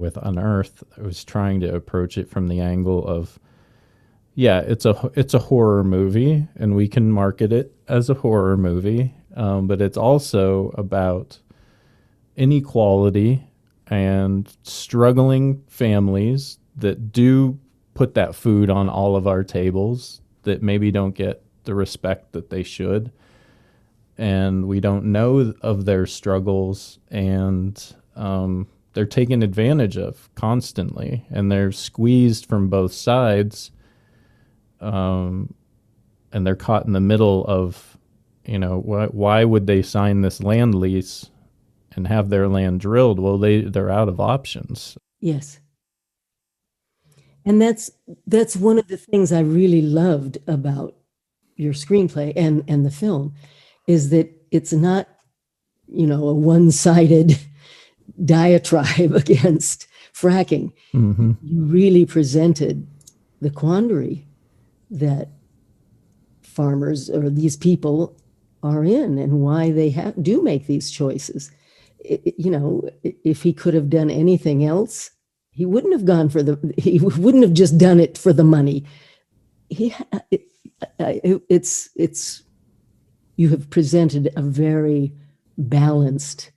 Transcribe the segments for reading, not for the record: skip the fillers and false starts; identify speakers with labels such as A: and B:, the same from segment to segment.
A: with Unearth, I was trying to approach it from the angle of, yeah, it's a horror movie, and we can market it as a horror movie, but it's also about inequality and struggling families that do put that food on all of our tables that maybe don't get the respect that they should. And we don't know of their struggles, and they're taken advantage of constantly, and they're squeezed from both sides, and they're caught in the middle of, why would they sign this land lease and have their land drilled? Well, they're out of options.
B: Yes. And that's one of the things I really loved about your screenplay and the film, is that it's not, a one-sided diatribe against fracking.
A: Mm-hmm.
B: You really presented the quandary that farmers or these people are in, and why they do make these choices. If he could have done anything else, he wouldn't have gone he wouldn't have just done it for the money. You have presented a very balanced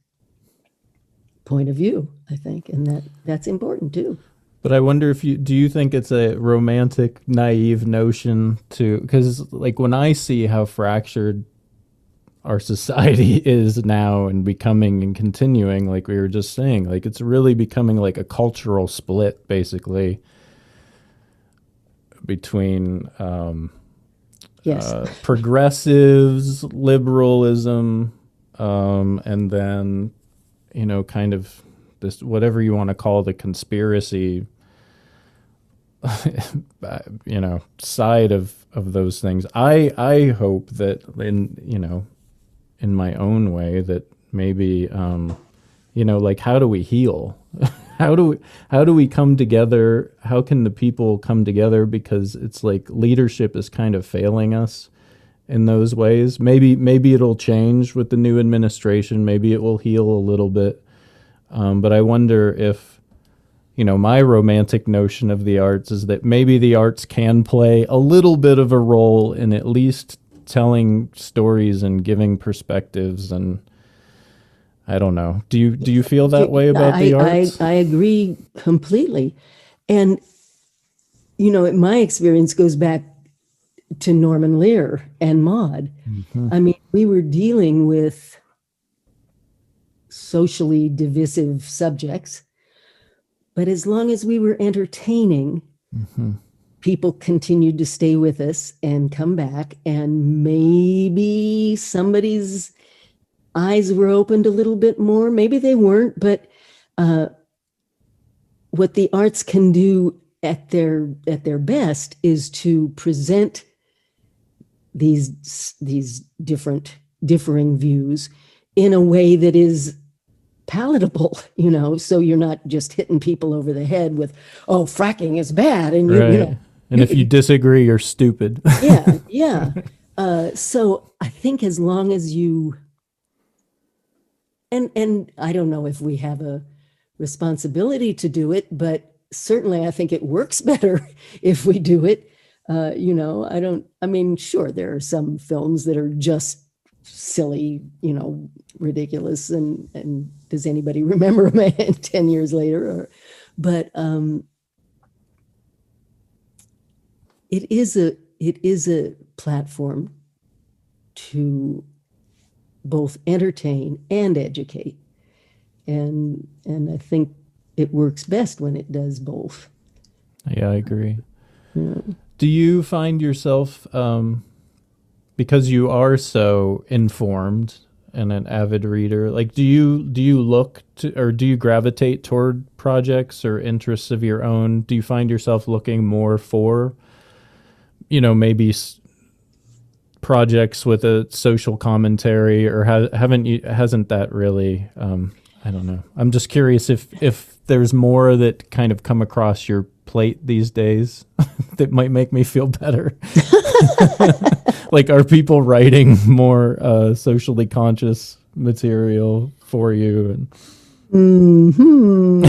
B: point of view, I think, and that's important too.
A: But I wonder do you think it's a romantic, naive notion because like when I see how fractured our society is now and becoming and continuing, like we were just saying, like it's really becoming like a cultural split basically between
B: yes.
A: Progressives, liberalism, and then, kind of this, whatever you want to call the conspiracy, side of those things. I hope that in my own way that maybe, like how do we heal? How do we come together? How can the people come together? Because it's like leadership is kind of failing us in those ways. Maybe it'll change with the new administration. Maybe it will heal a little bit. But I wonder if, my romantic notion of the arts is that maybe the arts can play a little bit of a role in at least telling stories and giving perspectives. And I don't know. Do you feel that way about the arts?
B: I agree completely. And, my experience goes back to Norman Lear and Maude.
A: Mm-hmm.
B: I mean, we were dealing with socially divisive subjects, but as long as we were entertaining,
A: mm-hmm.
B: people continued to stay with us and come back, and maybe somebody's eyes were opened a little bit more. Maybe they weren't, but what the arts can do at their best is to present these differing views in a way that is palatable, so you're not just hitting people over the head with, oh, fracking is bad, and
A: right. And if you disagree, you're stupid.
B: yeah. So I think as long as you, and I don't know if we have a responsibility to do it, but certainly I think it works better if we do it. Sure, there are some films that are just silly, ridiculous, and does anybody remember them 10 years later? But it is a platform to both entertain and educate, and I think it works best when it does both.
A: Yeah, I agree.
B: Yeah.
A: Do you find yourself, because you are so informed and an avid reader, like do you look to, or do you gravitate toward projects or interests of your own? Do you find yourself looking more for, maybe projects with a social commentary, or hasn't that really, I don't know. I'm just curious if there's more that kind of come across your plate these days that might make me feel better. Like, are people writing more socially conscious material for you? And
B: Hmm.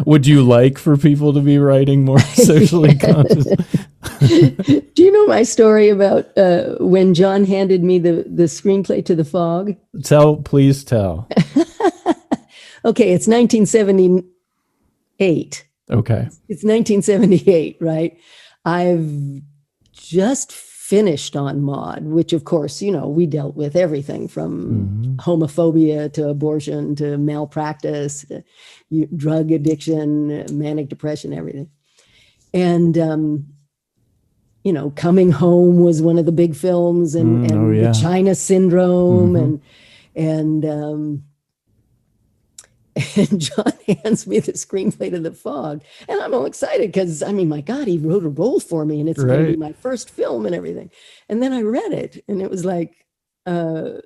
A: Would you like for people to be writing more socially conscious?
B: Do you know my story about when John handed me the screenplay to The Fog?
A: Please tell.
B: Okay, it's 1978.
A: Okay.
B: It's 1978, right? I've just finished on Maude, which of course, we dealt with everything from homophobia to abortion to malpractice, to drug addiction, manic depression, everything. And, Coming Home was one of the big films, and the China Syndrome, and John hands me the screenplay to The Fog, and I'm all excited because, my God, he wrote a role for me, and it's going to be my first film and everything. And then I read it, and it was like, but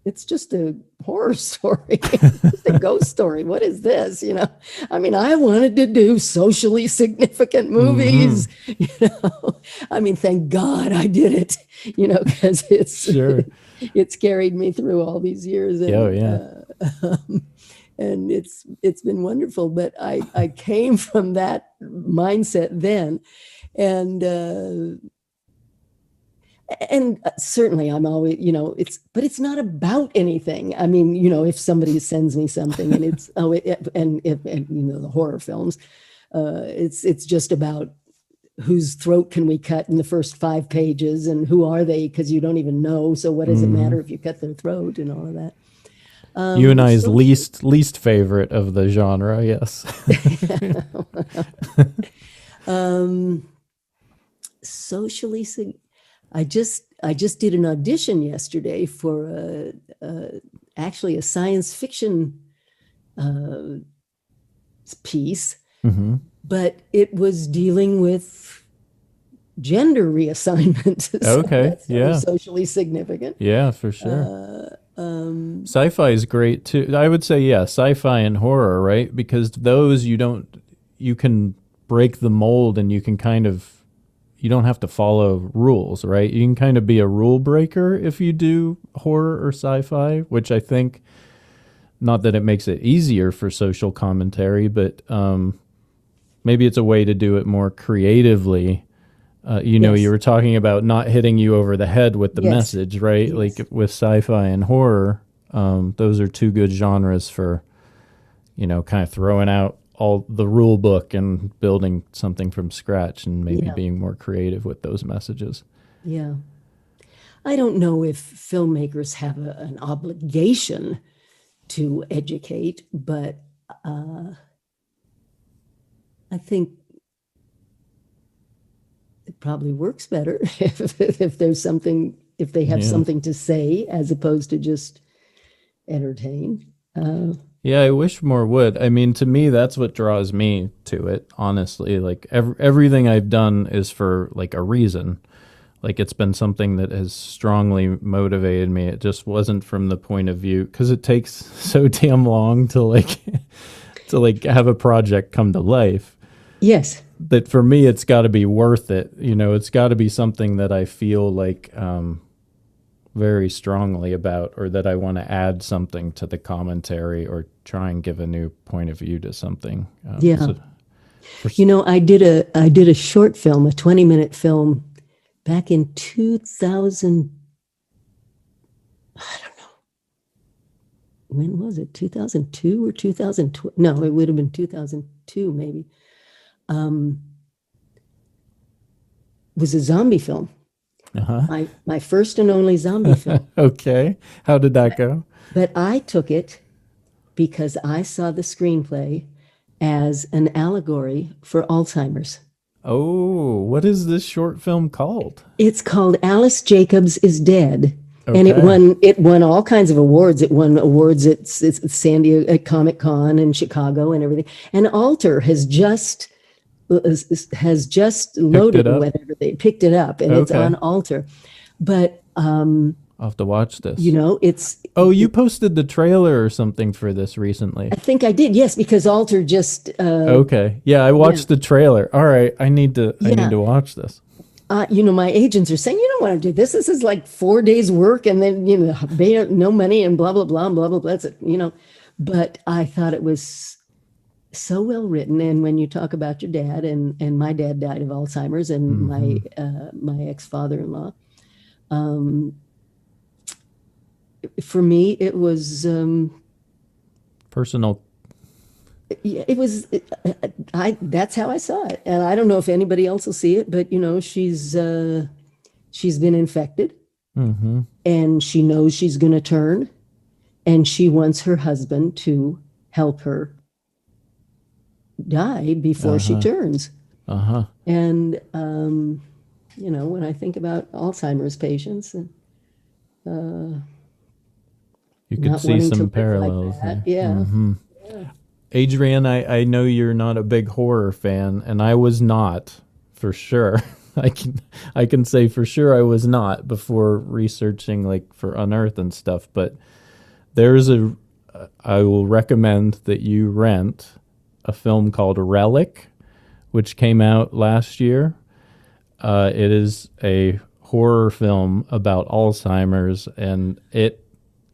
B: it's just a horror story, it's just a ghost story. What is this? I wanted to do socially significant movies. Thank God I did it. Because it's carried me through all these years. And, and it's been wonderful. But I came from that mindset then, and certainly I'm always, but it's not about anything. If somebody sends me something and it's, the horror films, it's just about whose throat can we cut in the first 5 pages and who are they? Because you don't even know. So what does it matter if you cut their throat and all of that?
A: You and I's least favorite of the genre, yes.
B: Socially, I just did an audition yesterday for actually a science fiction piece, but it was dealing with gender reassignment. So
A: okay,
B: that's socially significant.
A: Yeah, for sure. Sci-fi is great too. I would say, sci-fi and horror, right? Because those you can break the mold, and you can you don't have to follow rules, right? You can kind of be a rule breaker if you do horror or sci-fi, which I think, not that it makes it easier for social commentary, but maybe it's a way to do it more creatively. You were talking about not hitting you over the head with the message, right? Yes. Like with sci-fi and horror, those are two good genres for, kind of throwing out all the rule book and building something from scratch, and maybe being more creative with those messages.
B: Yeah. I don't know if filmmakers have an obligation to educate, but I think it probably works better if there's something, if they have something to say as opposed to just entertain.
A: I wish more would. To me, that's what draws me to it, honestly. Like everything I've done is for like a reason. Like it's been something that has strongly motivated me. It just wasn't from the point of view, because it takes so damn long to have a project come to life.
B: Yes.
A: That for me, it's got to be worth it. It's got to be something that I feel like very strongly about, or that I want to add something to the commentary or try and give a new point of view to something.
B: I did a short film, a 20-minute film back in 2000. I don't know. When was it? 2002 or 2012? No, it would have been 2002 maybe. Was a zombie film. My first and only zombie film.
A: Okay. How did that go?
B: But I took it because I saw the screenplay as an allegory for Alzheimer's.
A: Oh, what is this short film called?
B: It's called Alice Jacobs is Dead. Okay. And it won all kinds of awards. It won awards at San Diego, at Comic-Con in Chicago and everything. And Alter has just loaded whatever they picked it up, and it's on Alter. But
A: I'll have to watch this.
B: It's
A: you posted the trailer or something for this recently.
B: I think I did, yes, because Alter just
A: I watched the trailer. All right, I need to watch this.
B: my agents are saying, you don't want to do this. This is like 4 days work and then, no money and blah, blah, blah, and blah, blah, blah. But I thought it was so well written. And when you talk about your dad, and my dad died of Alzheimer's, and my ex-father-in-law, for me, it was
A: personal.
B: It was. That's how I saw it, and I don't know if anybody else will see it, but she's been infected, and she knows she's going to turn, and she wants her husband to help her die before she turns. And when I think about Alzheimer's patients,
A: you could see some parallels.
B: Like yeah.
A: Adrienne, I know you're not a big horror fan, and I was not, for sure. I can say for sure I was not before researching like for Unearth and stuff, but I will recommend that you rent a film called Relic, which came out last year. It is a horror film about Alzheimer's, and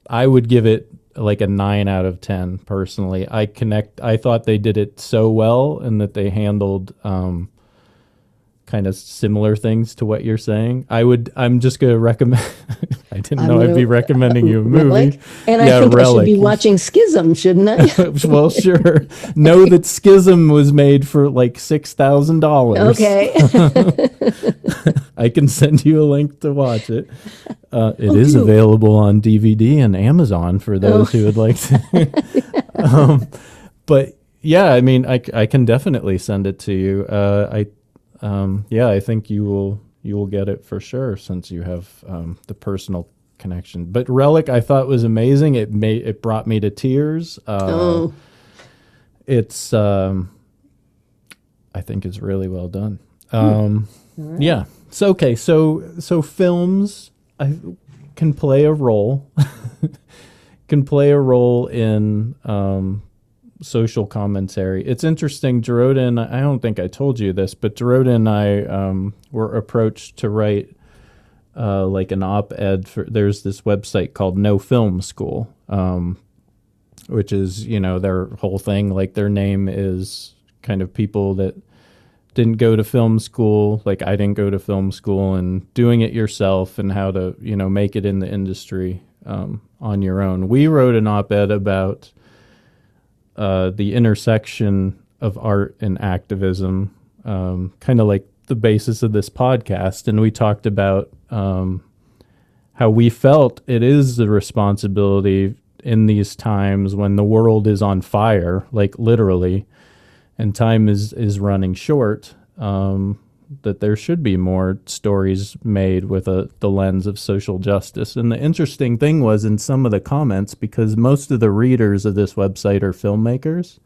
A: I would give it like a 9 out of 10 personally. I thought they did it so well, and that they handled kind of similar things to what you're saying. I'm just going to recommend. I didn't know I'd be recommending you a movie.
B: Relic? And I think Relic. I should be watching Schism, shouldn't I?
A: Well, sure. Know that Schism was made for like $6,000.
B: Okay.
A: I can send you a link to watch it. It is available on DVD and Amazon for those who would like to. But yeah, I mean, I can definitely send it to you. I think you will get it for sure, since you have the personal connection. But Relic, I thought was amazing. It brought me to tears. It's I think it's really well done. Right. Yeah. So okay. So films can play a role. Can play a role in social commentary. It's interesting, Dorota, and I don't think I told you this, but Dorota and I were approached to write like an op-ed for. There's this website called No Film School, which is their whole thing. Like their name is kind of people that didn't go to film school, like I didn't go to film school, and doing it yourself and how to make it in the industry on your own. We wrote an op-ed about the intersection of art and activism, kind of like the basis of this podcast. And we talked about how we felt it is the responsibility in these times when the world is on fire, like literally, and time is running short, that there should be more stories made with the lens of social justice. And the interesting thing was in some of the comments, because most of the readers of this website are filmmakers,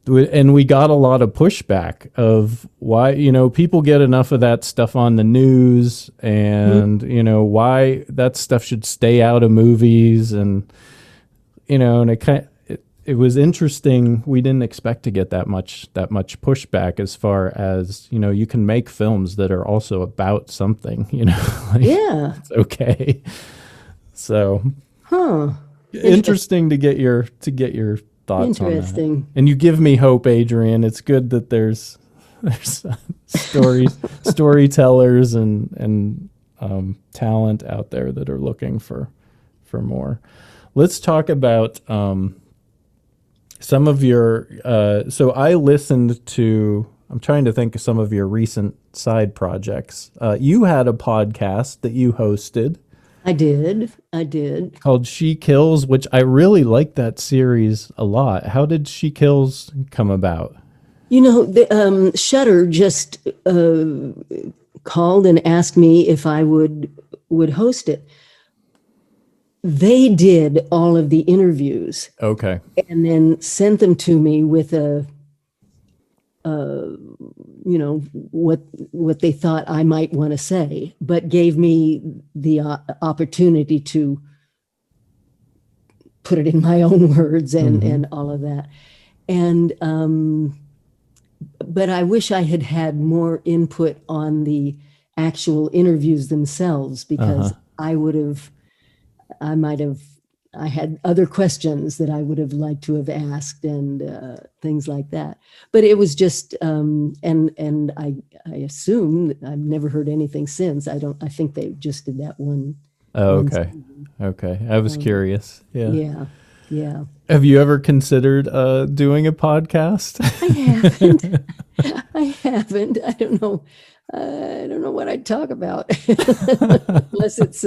A: and we got a lot of pushback of why, people get enough of that stuff on the news, and, why that stuff should stay out of movies. And, and it was interesting. We didn't expect to get that much pushback, as far as, you can make films that are also about something,
B: Yeah.
A: It's okay. So, interesting to get your thoughts on that.
B: Interesting.
A: And you give me hope, Adrienne. It's good that there's storytellers and talent out there that are looking for more. Let's talk about some of your, so I listened to, I'm trying to think of some of your recent side projects. You had a podcast that you hosted.
B: I did.
A: Called She Kills, which I really like that series a lot. How did She Kills come about?
B: The Shudder just called and asked me if I would host it. They did all of the interviews.
A: Okay.
B: And then sent them to me with what they thought I might want to say, but gave me the opportunity to put it in my own words and all of that. And, but I wish I had more input on the actual interviews themselves, because I had other questions that I would have liked to have asked, and things like that. But it was just, and I assume that I've never heard anything since. I think they just did that one.
A: Oh,
B: one
A: okay.
B: season.
A: Okay. I was curious. Yeah.
B: Yeah. Yeah.
A: Have you ever considered doing a podcast?
B: I haven't. I haven't. I don't know. I don't know what I'd talk about unless it's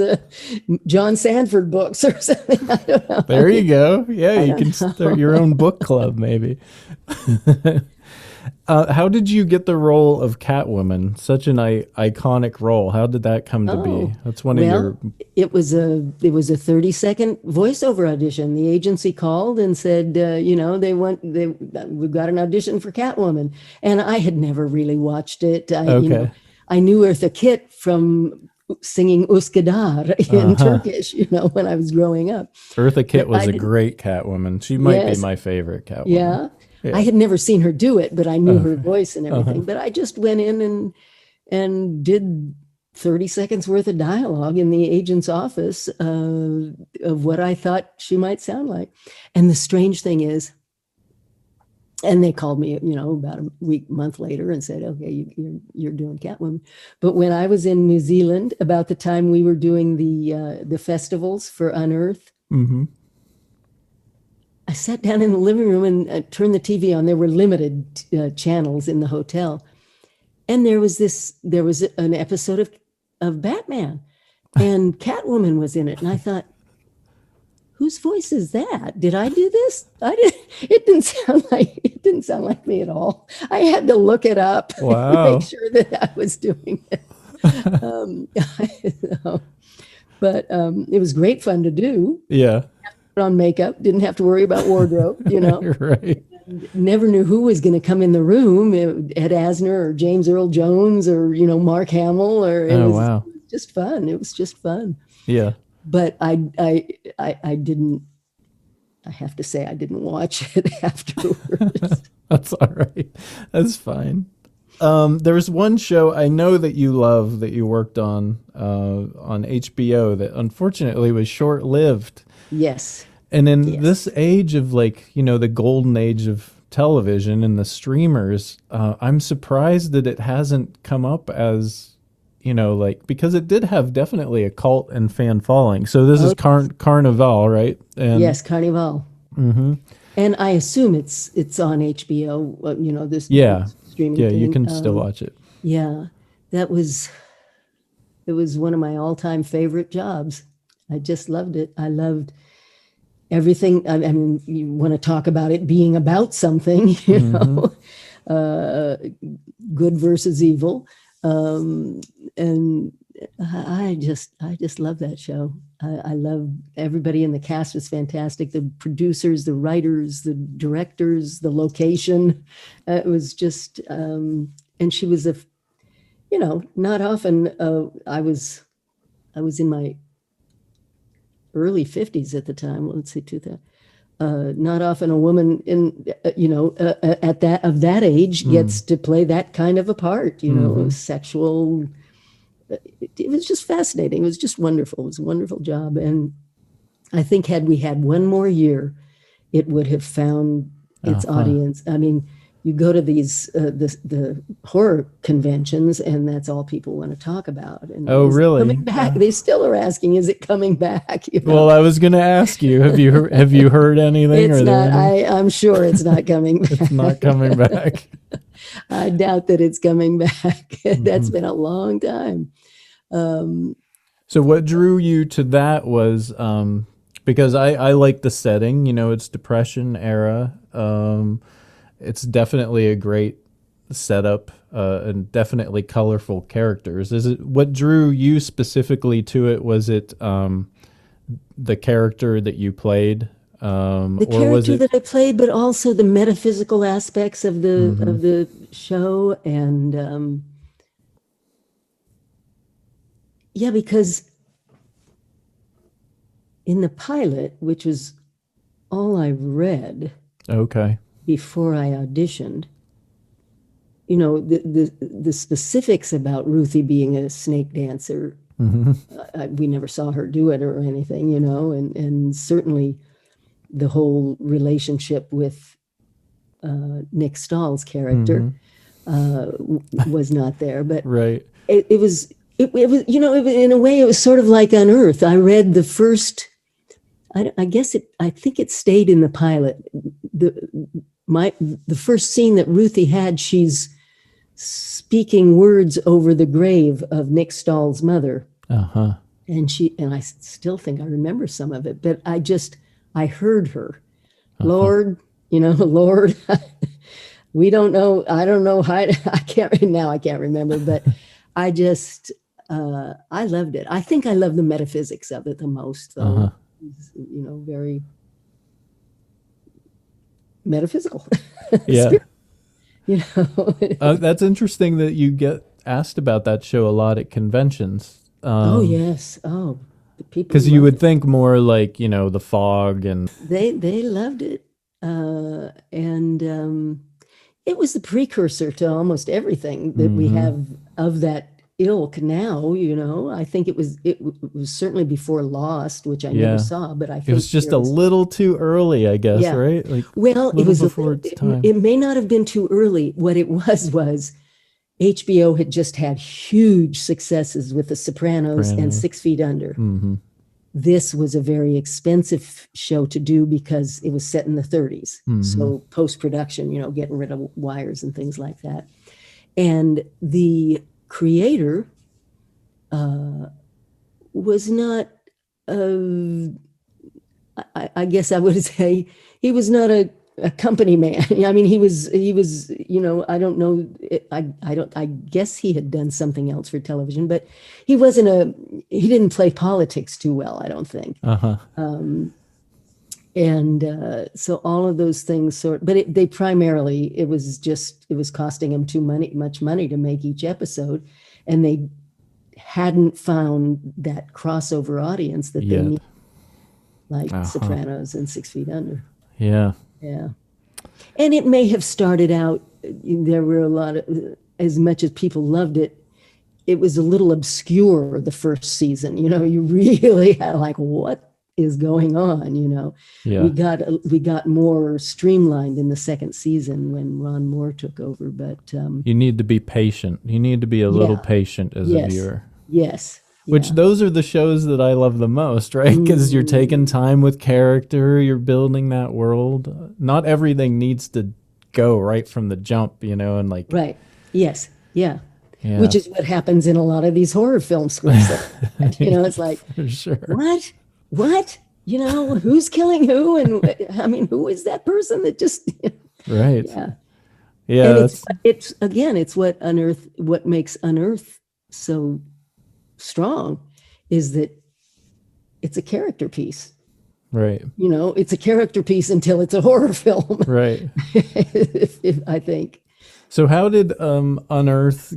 B: John Sanford books or something. I don't know.
A: There you go. Yeah, you can
B: know.
A: start your own book club, maybe. How did you get the role of Catwoman? Such an iconic role. How did that come to be? That's one of your.
B: It was a 30-second voiceover audition. The agency called and said, we've got an audition for Catwoman, and I had never really watched it. I knew Eartha Kitt from singing Uskadar in Turkish, when I was growing up.
A: Eartha Kitt was a great Catwoman. She might be my favorite Catwoman.
B: Yeah. I had never seen her do it, but I knew her voice and everything. But I just went in and did 30 seconds worth of dialogue in the agent's office of what I thought she might sound like. And the strange thing is, and they called me, about a month later and said, okay, you're doing Catwoman. But when I was in New Zealand, about the time we were doing the festivals for Unearth, I sat down in the living room and turned the TV on. There were limited channels in the hotel. And there was an episode of Batman, and Catwoman was in it. And I thought, whose voice is that? Did I do this? It didn't sound like me at all. I had to look it up to make sure that I was doing it. But it was great fun to do.
A: Yeah.
B: On makeup, didn't have to worry about wardrobe,
A: Right.
B: Never knew who was going to come in the room, Ed Asner or James Earl Jones or Mark Hamill, or it was just fun. It was just fun.
A: Yeah.
B: But I didn't, I have to say, I didn't watch it afterwards.
A: That's all right. That's fine. There was one show I know that you love that you worked on HBO that unfortunately was short-lived.
B: Yes.
A: And in this age of the golden age of television and the streamers, I'm surprised that it hasn't come up as, because it did have definitely a cult and fan following. So this is Carnival, right?
B: Yes, Carnival.
A: Mm-hmm.
B: And I assume it's on HBO, this streaming
A: thing.
B: You
A: can still watch it.
B: Yeah, it was one of my all-time favorite jobs. I just loved it. I loved everything. I mean, you want to talk about it being about something, good versus evil. And I just love that show. I love everybody in the cast was fantastic. The producers, the writers, the directors, the location. It was just, and she was not often. I was in my early 50s at the time. Let's see, 2000. Not often a woman in at that age gets to play that kind of a part. Sexual. It was just fascinating. It was just wonderful. It was a wonderful job, and I think had we had one more year, it would have found its audience. I mean, you go to these the horror conventions, and that's all people want to talk about. And
A: really?
B: Coming back? They still are asking, "Is it coming back?"
A: Well, I was going to ask you, have you heard anything?
B: It's not. I'm sure it's not coming back.
A: It's not coming back.
B: I doubt that it's coming back. That's been a long time.
A: So what drew you to that was because I like the setting. It's Depression era. It's definitely a great setup and definitely colorful characters. What drew you specifically to it? Was it the character that you played?
B: The character that I played, but also the metaphysical aspects of the show, and because in the pilot, which was all I read,
A: okay,
B: before I auditioned, you know, the specifics about Ruthie being a snake dancer, we never saw her do it or anything, you know, and certainly the whole relationship with Nick Stahl's character was not there, but
A: Right.
B: it was, you know, in a way, it was sort of like Unearth. I read the first, I guess I think it stayed in the pilot. The first scene that Ruthie had, she's speaking words over the grave of Nick Stahl's mother. And I still think I remember some of it, but I heard her, Lord, you know, Lord, we don't know. I don't know how, I can't remember, but I loved it. I think I love the metaphysics of it the most, though. You know, very metaphysical.
A: Yeah.
B: You know,
A: that's interesting that you get asked about that show a lot at conventions.
B: Oh yes. Oh, the people.
A: Because you would think more like, you know, The Fog, and
B: they loved it, and it was the precursor to almost everything that we have of that ilk now. You know, I think it was certainly before Lost, which I never saw, but I think
A: it was just a little too early, I guess.
B: Yeah.
A: Right? Like,
B: well, it was
A: before its time.
B: It may not have been too early. What it was HBO had just had huge successes with The Sopranos and 6 Feet Under. This was a very expensive show to do because it was set in the 30s. So post-production, you know, getting rid of wires and things like that. And the creator was not, I guess I would say, he was not a company man. I mean, he was, you know, I don't know. I guess he had done something else for television, but he didn't play politics too well, I don't think. So all of those things but it was costing him much money to make each episode. And they hadn't found that crossover audience that they need, like Sopranos and 6 Feet Under.
A: Yeah.
B: Yeah. And it may have started out, there were a lot of, as much as people loved it, it was a little obscure the first season. You know, you really had like, what is going on? You know, we got more streamlined in the second season when Ron Moore took over, but
A: you need to be patient. You need to be a little patient as a viewer.
B: Yes.
A: Which those are the shows that I love the most, right? Because you're taking time with character, you're building that world. Not everything needs to go right from the jump, you know, and like...
B: Right. Yes. Yeah. Which is what happens in a lot of these horror film scripts. You know, it's like,
A: For sure.
B: What? You know, who's killing who? And I mean, who is that person that just...
A: Right.
B: Yeah.
A: Yeah.
B: And it's what makes Unearth so strong is that it's a character piece.
A: Right.
B: You know, it's a character piece until it's a horror film.
A: Right.
B: I think.
A: So how did Unearth,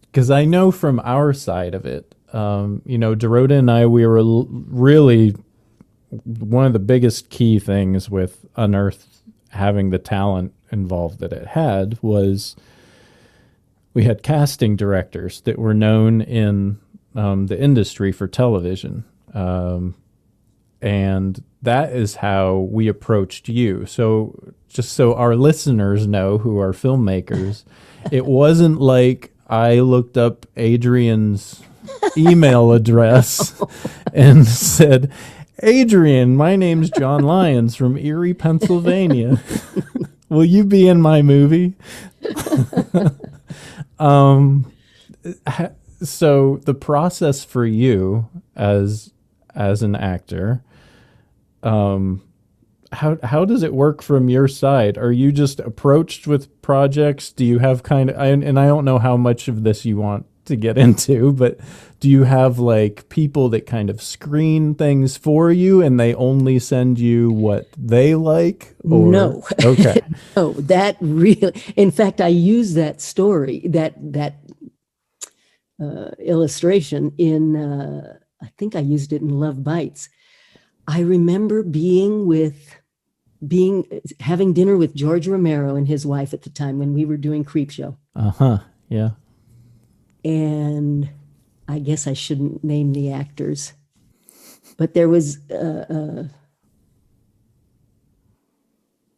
A: because I know from our side of it, you know, Dorota and I, we were really, one of the biggest key things with Unearth having the talent involved that it had was we had casting directors that were known in the industry for television. And that is how we approached you. So just so our listeners know who are filmmakers, it wasn't like I looked up Adrienne's email address and said, Adrienne, my name's John Lyons from Erie, Pennsylvania. Will you be in my movie? So the process for you as an actor, how does it work from your side? Are you just approached with projects? Do you have and I don't know how much of this you want to get into, but do you have like people that kind of screen things for you and they only send you what they like? Or?
B: No.
A: Okay.
B: No, that really, in fact, I use that story, that illustration in, I think I used it in Love Bites. I remember being with having dinner with George Romero and his wife at the time when we were doing Creepshow.
A: Yeah.
B: And I guess I shouldn't name the actors, but there was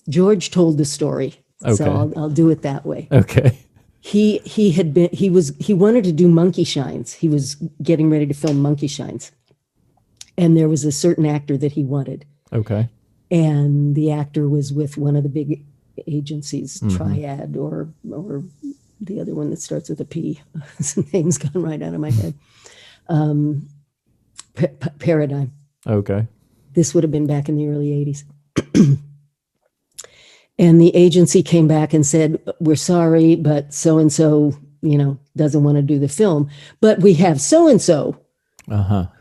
B: George told the story, so I'll do it that way.
A: Okay.
B: He wanted to do Monkey Shines. He was getting ready to film Monkey Shines, and there was a certain actor that he wanted. Okay. And the actor was with one of the big agencies, Triad, or the other one that starts with a P. His name's gone right out of my head. Paradigm. Okay. This would have been back in the early 80s. And the agency came back and said, we're sorry, but so-and-so, doesn't want to do the film. But we have so-and-so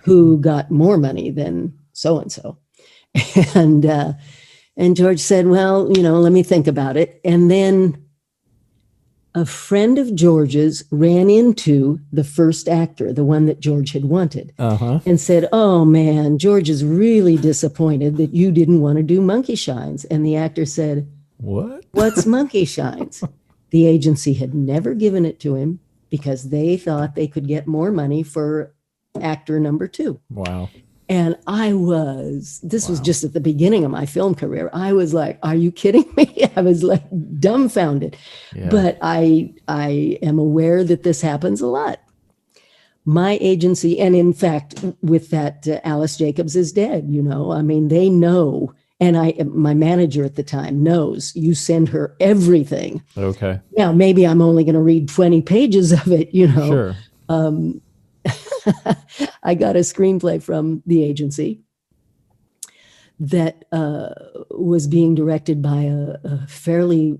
B: who got more money than so-and-so. And George said, well, let me think about it. And then a friend of George's ran into the first actor, the one that George had wanted, and said, oh, man, George is really disappointed that you didn't want to do Monkey Shines. And the actor said, what? What's Monkey Shines? The agency had never given it to him because they thought they could get more money for actor number 2. Wow. And this was just at the beginning of my film career. I was like, are you kidding me? I was like dumbfounded. Yeah. But I am aware that this happens a lot. My agency, and in fact, with that, Alice Jacobs is dead, they know. And my manager at the time knows you send her everything. Okay. Now, maybe I'm only going to read 20 pages of it, Sure. I got a screenplay from the agency that was being directed by a fairly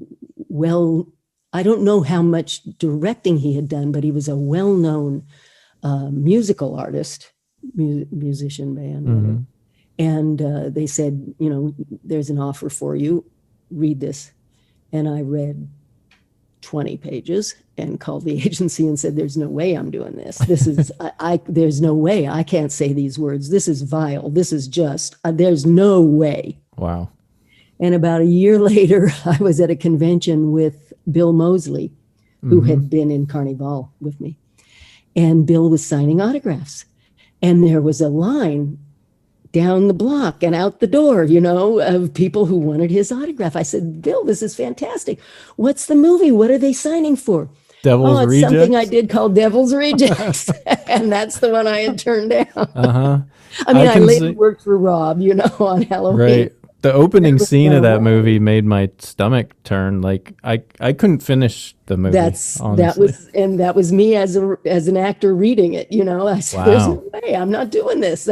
B: I don't know how much directing he had done, but he was a well-known musical artist, musician, band. And they said, there's an offer for you, read this. And I read 20 pages and called the agency and said, there's no way I'm doing this. This is, there's no way I can't say these words. This is vile. This is just, there's no way. Wow. And about a year later, I was at a convention with Bill Moseley, who had been in Carnival with me. And Bill was signing autographs. And there was a line down the block and out the door, of people who wanted his autograph. I said, Bill, this is fantastic. What's the movie? What are they signing for? Devil's Rejects? Something I did called Devil's Rejects. And that's the one I had turned down. I later worked for Rob, on Halloween. Right.
A: The opening scene of that movie made my stomach turn. Like I couldn't finish the movie.
B: That was me as an actor reading it. I said, "There's no way I'm not doing this."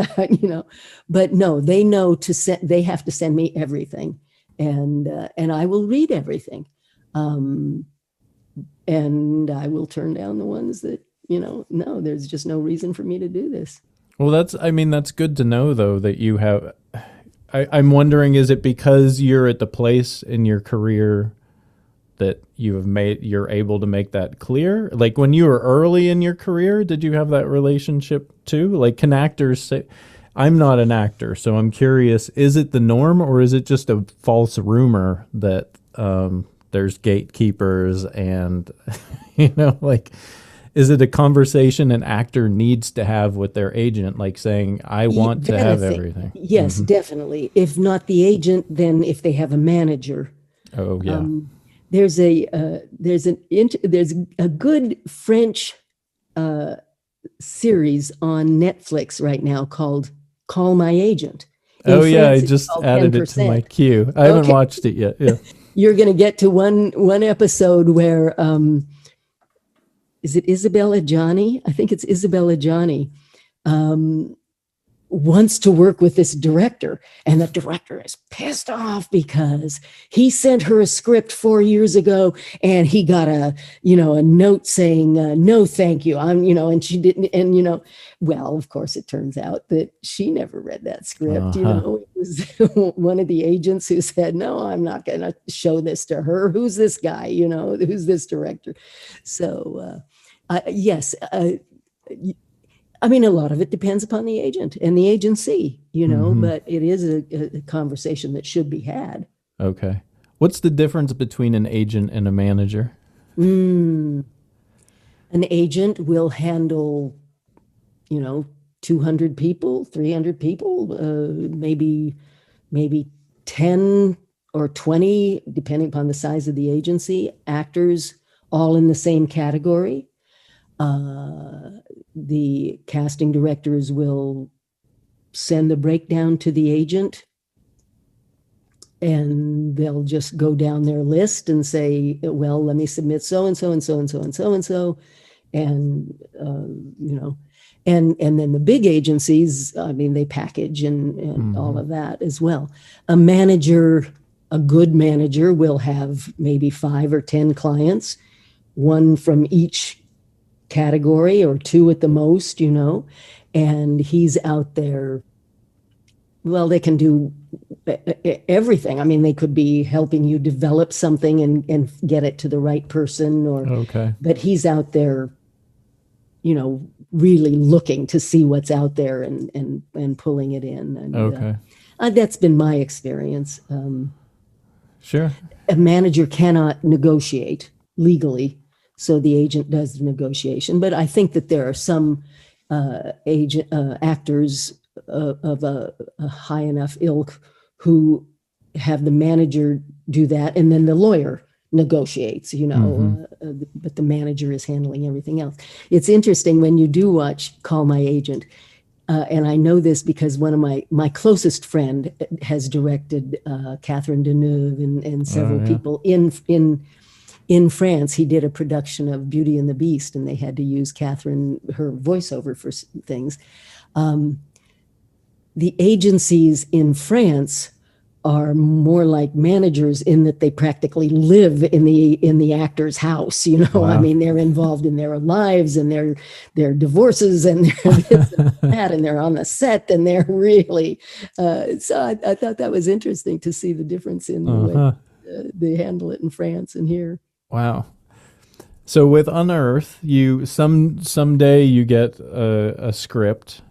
B: But no, they know they have to send me everything, and I will read everything, and I will turn down the ones that no, there's just no reason for me to do this.
A: Well, that's good to know though that you have. I'm wondering, is it because you're at the place in your career that you're able to make that clear? Like when you were early in your career, did you have that relationship too? Like, can actors say, I'm not an actor, so I'm curious, is it the norm or is it just a false rumor that there's gatekeepers and, is it a conversation an actor needs to have with their agent, like saying, I want to have everything?
B: Yes, definitely. If not the agent, then if they have a manager. Oh, yeah. There's a good French series on Netflix right now called Call My Agent.
A: In France, I just added 10%. It to my queue. I haven't watched it yet. Yeah.
B: You're going to get to one episode where... is it Isabella Johnny? I think it's Isabella Johnny. Wants to work with this director, and the director is pissed off because he sent her a script 4 years ago and he got a note saying no thank you, and she didn't, and well, of course it turns out that she never read that script. It was one of the agents who said, no, I'm not going to show this to her. Who's this guy? Who's this director? So yes, a lot of it depends upon the agent and the agency, but it is a conversation that should be had.
A: Okay. What's the difference between an agent and a manager?
B: An agent will handle, 200 people, 300 people, maybe 10 or 20, depending upon the size of the agency, actors all in the same category. The casting directors will send the breakdown to the agent, and they'll just go down their list and say, well, let me submit so-and-so and so-and-so and so-and-so. And, and then the big agencies, I mean, they package and all of that as well. A good manager will have maybe 5 or 10 clients, one from each category or 2 at the most, and he's out there. Well, they can do everything. I mean, they could be helping you develop something and get it to the right person, but he's out there, really looking to see what's out there and pulling it in. And, that's been my experience.
A: Sure.
B: A manager cannot negotiate legally, so the agent does the negotiation. But I think that there are some actors of a high enough ilk who have the manager do that, and then the lawyer negotiates, but the manager is handling everything else. It's interesting when you do watch Call My Agent, and I know this because one of my closest friend has directed Catherine Deneuve and several people in France. He did a production of Beauty and the Beast, and they had to use Catherine, her voiceover for things. The agencies in France are more like managers in that they practically live in the actor's house. Wow. I mean, they're involved in their lives and their divorces and their this and that, and they're on the set, and they're really. So I thought that was interesting to see the difference in the way they handle it in France and here.
A: Wow. So with Unearth, someday you get a script.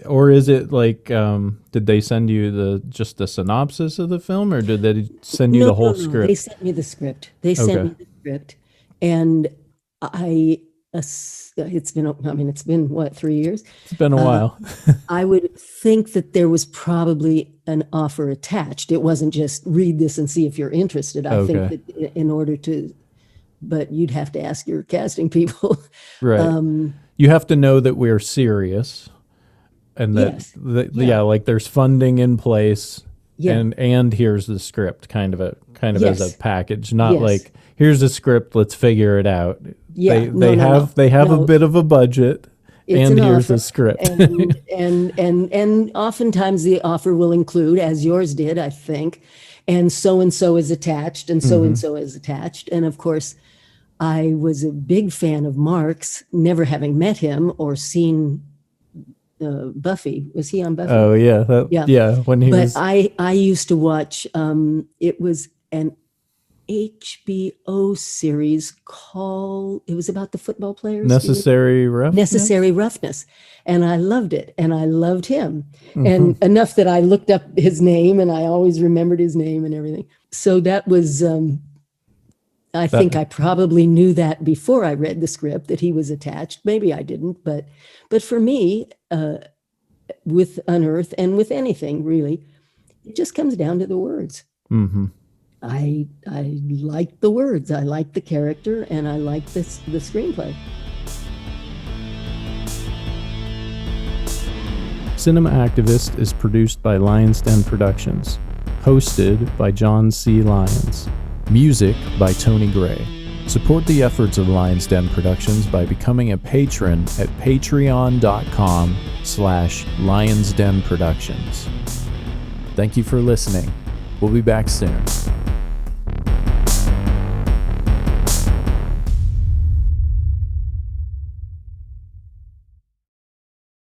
A: Or is it like, did they send you just the synopsis of the film, or did they send you the whole script?
B: They sent me the script. And it's been what, 3 years?
A: It's been a while.
B: I would think that there was probably an offer attached. It wasn't just read this and see if you're interested. I think that in order to, but you'd have to ask your casting people.
A: Right. You have to know that we're serious, and that like there's funding in place, and here's the script, kind of as a package, not like here's a script, let's figure it out. They have a bit of a budget, and here's the script.
B: and oftentimes the offer will include, as yours did, I think, and so is attached, and so is attached, and of course. I was a big fan of Mark's, never having met him or seen Buffy. Was he on Buffy?
A: Oh, yeah. When he was...
B: I used to watch, it was an HBO series it was about the football players.
A: Necessary
B: Roughness. And I loved it. And I loved him. And enough that I looked up his name, and I always remembered his name and everything. So that was... I think I probably knew that before I read the script, that he was attached. Maybe I didn't, but for me, with Unearth and with anything really, it just comes down to the words. I like the words, I like the character, and I like the screenplay.
A: Cinema Activist is produced by Lion's Den Productions, hosted by John C. Lyons. Music by Tony Gray. Support the efforts of Lion's Den Productions by becoming a patron at patreon.com/Lions Den Productions. Thank you for listening. We'll be back soon.